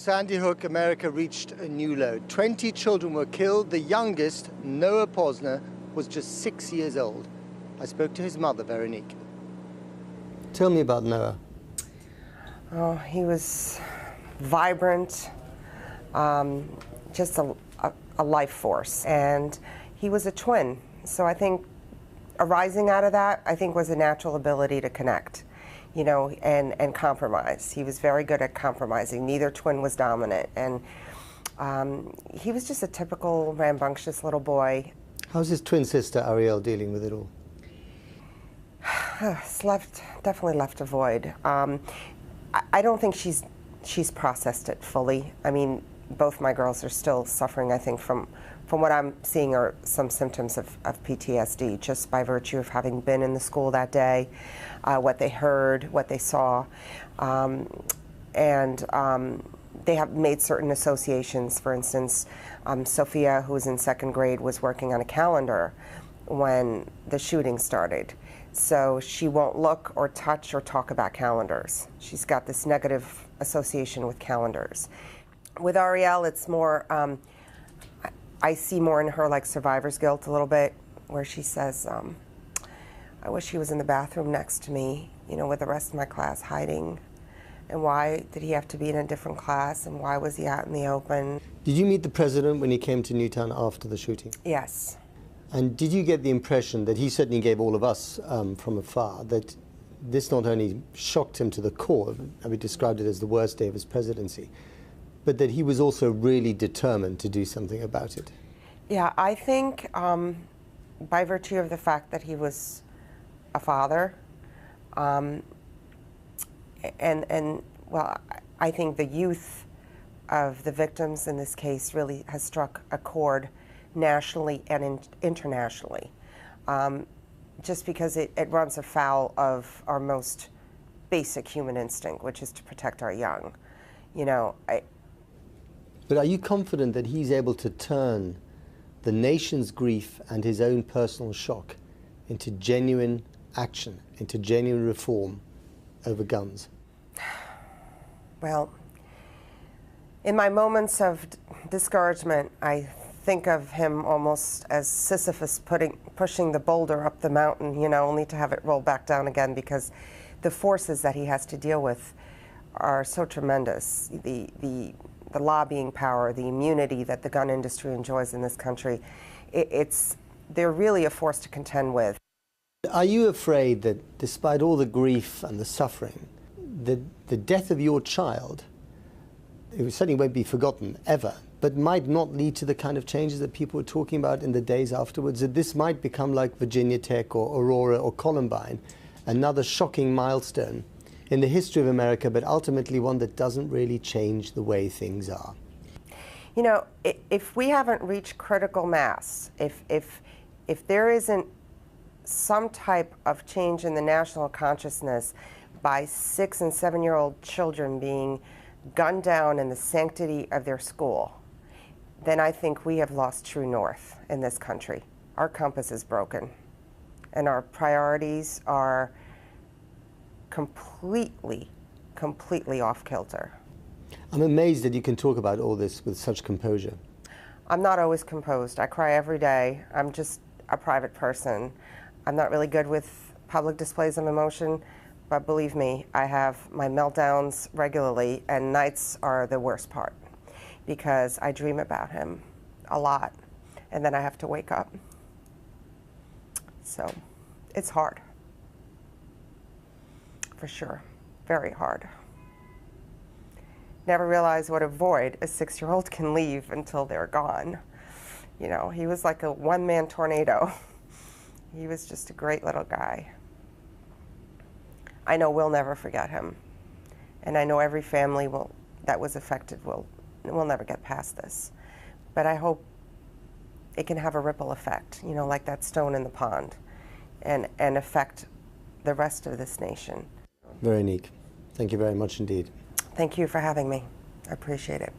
Sandy Hook, America reached a new low. 20 children were killed. The youngest, Noah Posner, was just 6 years old. I spoke to his mother, Veronique. Tell me about Noah. Oh, he was vibrant, just a life force. And he was a twin. So I think arising out of that, I think, was a natural ability to connect, you know, and compromise. He was very good at compromising. Neither twin was dominant. And he was just a typical rambunctious little boy. How's his twin sister, Ariel, dealing with it all? It's definitely left a void. I don't think she's processed it fully. I mean, both my girls are still suffering, I think, from what I'm seeing are some symptoms of PTSD, just by virtue of having been in the school that day, what they heard, what they saw. They have made certain associations. For instance, Sophia, who was in second grade, was working on a calendar when the shooting started. So she won't look or touch or talk about calendars. She's got this negative association with calendars. With Ariel, it's more, I see more in her like survivor's guilt a little bit, where she says, I wish he was in the bathroom next to me, you know, with the rest of my class hiding. And why did he have to be in a different class, and why was he out in the open? Did you meet the president when he came to Newtown after the shooting? Yes. And did you get the impression that he certainly gave all of us from afar that this not only shocked him to the core, and we described it as the worst day of his presidency, but that he was also really determined to do something about it? Yeah, I think by virtue of the fact that he was a father, well, I think the youth of the victims in this case really has struck a chord nationally and internationally, just because it runs afoul of our most basic human instinct, which is to protect our young. You know, But are you confident that he's able to turn the nation's grief and his own personal shock into genuine action, into genuine reform over guns? Well, in my moments of discouragement, I think of him almost as Sisyphus pushing the boulder up the mountain, you know, only to have it roll back down again, because the forces that he has to deal with are so tremendous. The lobbying power, the immunity that the gun industry enjoys in this country, they're really a force to contend with. Are you afraid that despite all the grief and the suffering, the death of your child, it certainly won't be forgotten ever, but might not lead to the kind of changes that people were talking about in the days afterwards, that this might become like Virginia Tech or Aurora or Columbine, another shocking milestone in the history of America, but ultimately one that doesn't really change the way things are? You know, if we haven't reached critical mass, if there isn't some type of change in the national consciousness by 6- and 7-year-old children being gunned down in the sanctity of their school, then I think we have lost true north in this country. Our compass is broken, and our priorities are completely off kilter. I'm amazed that you can talk about all this with such composure. I'm not always composed. I cry every day. I'm just a private person. I'm not really good with public displays of emotion, but believe me, I have my meltdowns regularly, and nights are the worst part, because I dream about him a lot, and then I have to wake up. So it's hard, for sure, very hard. Never realized what a void a 6-year-old can leave until they're gone. You know, he was like a one-man tornado. He was just a great little guy. I know we'll never forget him, and I know every family that was affected will never get past this. But I hope it can have a ripple effect, you know, like that stone in the pond, and affect the rest of this nation. Veronique, thank you very much indeed. Thank you for having me. I appreciate it.